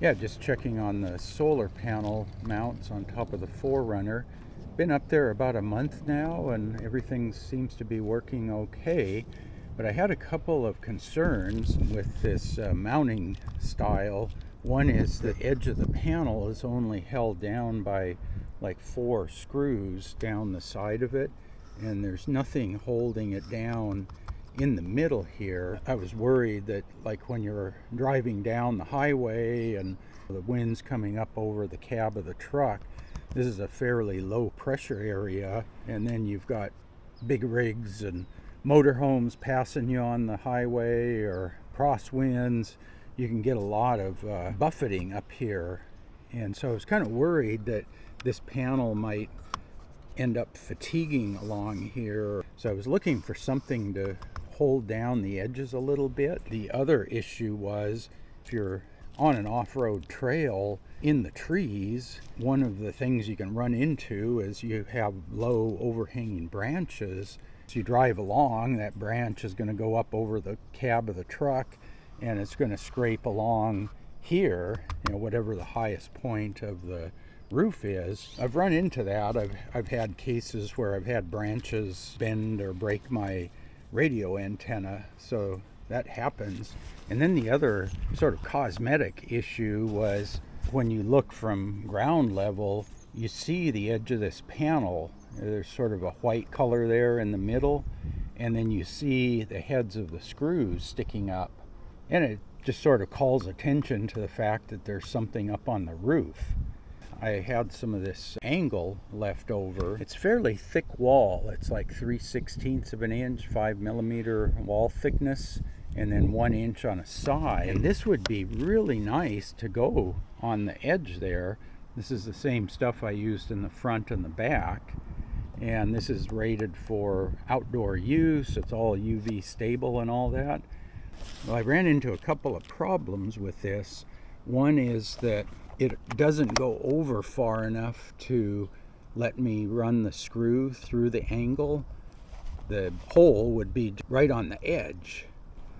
Yeah, just checking on the solar panel mounts on top of the 4Runner. Been up there about a month now and everything seems to be working okay. But I had a couple of concerns with this mounting style. One is the edge of the panel is only held down by like 4 screws down the side of it, and there's nothing holding it down in the middle here. I was worried that, like, when you're driving down the highway and the wind's coming up over the cab of the truck, this is a fairly low pressure area, and then you've got big rigs and motorhomes passing you on the highway or crosswinds. You can get a lot of buffeting up here, and so I was kind of worried that this panel might end up fatiguing along here. So I was looking for something to hold down the edges a little bit. The other issue was, if you're on an off-road trail in the trees, one of the things you can run into is you have low overhanging branches. As you drive along, that branch is going to go up over the cab of the truck and it's going to scrape along here, whatever the highest point of the roof is. I've run into that. I've had cases where I've had branches bend or break my radio antenna, so that happens. And then the other sort of cosmetic issue was, when you look from ground level, you see the edge of this panel. There's sort of a white color there in the middle, and then you see the heads of the screws sticking up, and it just sort of calls attention to the fact that there's something up on the roof. I had some of this angle left over. It's fairly thick wall. It's like 3/16 of an inch, 5mm wall thickness, and then 1 inch on a side. And this would be really nice to go on the edge there. This is the same stuff I used in the front and the back. And this is rated for outdoor use. It's all UV stable and all that. Well, I ran into a couple of problems with this. One is that it doesn't go over far enough to let me run the screw through the angle. The hole would be right on the edge.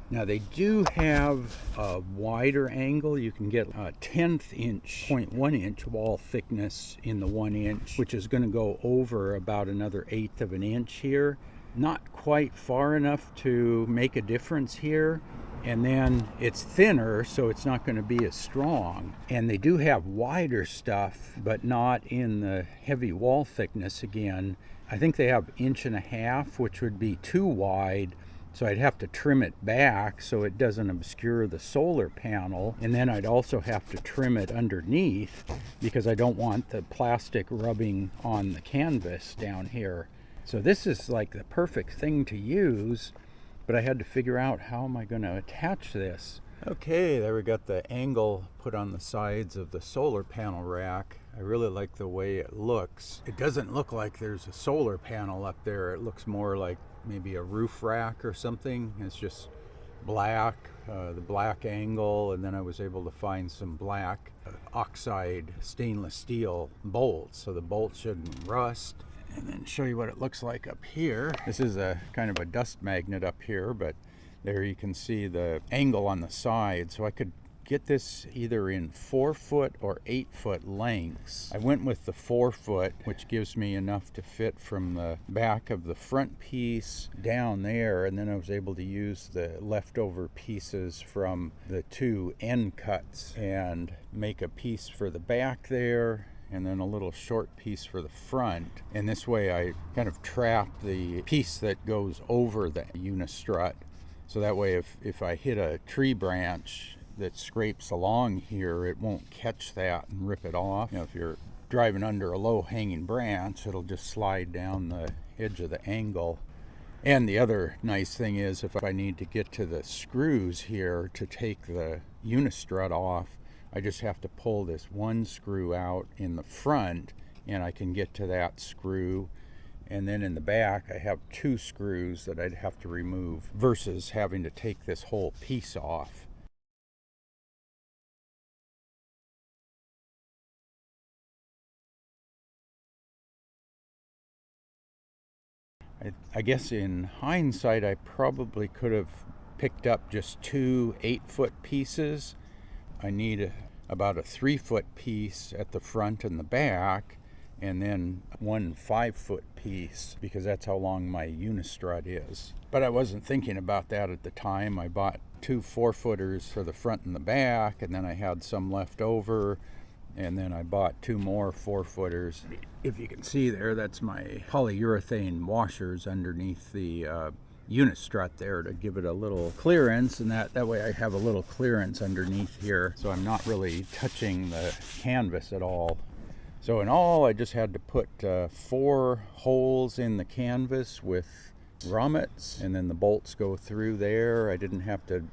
Now, they do have a wider angle. You can get a 1/10 inch, 0.1 inch wall thickness in the 1 inch, which is going to go over about another 1/8 of an inch here. Not quite far enough to make a difference here. And then it's thinner, so it's not going to be as strong. And they do have wider stuff, but not in the heavy wall thickness again. I think they have 1.5 inches, which would be too wide, so I'd have to trim it back so it doesn't obscure the solar panel. And then I'd also have to trim it underneath because I don't want the plastic rubbing on the canvas down here. So this is like the perfect thing to use. But I had to figure out, how am I going to attach this? Okay, there we got the angle put on the sides of the solar panel rack. I really like the way it looks. It doesn't look like there's a solar panel up there. It looks more like maybe a roof rack or something. It's just black, the black angle, and then I was able to find some black oxide stainless steel bolts, so the bolts shouldn't rust. And then show you what it looks like up here. This is a kind of a dust magnet up here, but there you can see the angle on the side. So I could get this either in 4-foot or 8-foot lengths. I went with the 4-foot, which gives me enough to fit from the back of the front piece down there, and then I was able to use the leftover pieces from the 2 end cuts and make a piece for the back there, and then a little short piece for the front. And this way I kind of trap the piece that goes over the UniStrut. So that way if I hit a tree branch that scrapes along here, it won't catch that and rip it off. If you're driving under a low hanging branch, it'll just slide down the edge of the angle. And the other nice thing is, if I need to get to the screws here to take the UniStrut off, I just have to pull this one screw out in the front and I can get to that screw. And then in the back, I have 2 screws that I'd have to remove versus having to take this whole piece off. I guess in hindsight, I probably could have picked up just 2 8-foot pieces. I need about a 3-foot piece at the front and the back, and then one 5-foot piece, because that's how long my UniStrut is. But I wasn't thinking about that at the time. I bought 2 4-footers for the front and the back, and then I had some left over, and then I bought 2 more 4-footers. If you can see there, that's my polyurethane washers underneath the UniStrut there to give it a little clearance, and that way I have a little clearance underneath here, so I'm not really touching the canvas at all. So in all, I just had to put 4 holes in the canvas with grommets, and then the bolts go through there. I didn't have to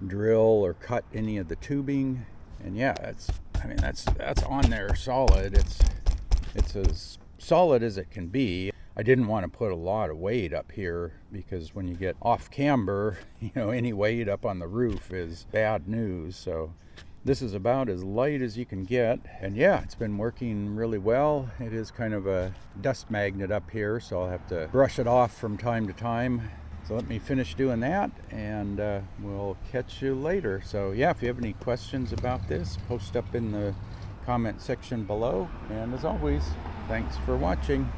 drill or cut any of the tubing, and yeah, that's on there solid. It's as solid as it can be. I didn't want to put a lot of weight up here, because when you get off camber, any weight up on the roof is bad news. So this is about as light as you can get, and yeah, it's been working really well. It is kind of a dust magnet up here, so I'll have to brush it off from time to time. So let me finish doing that, and we'll catch you later. So yeah, if you have any questions about this, post up in the comment section below, and as always, thanks for watching.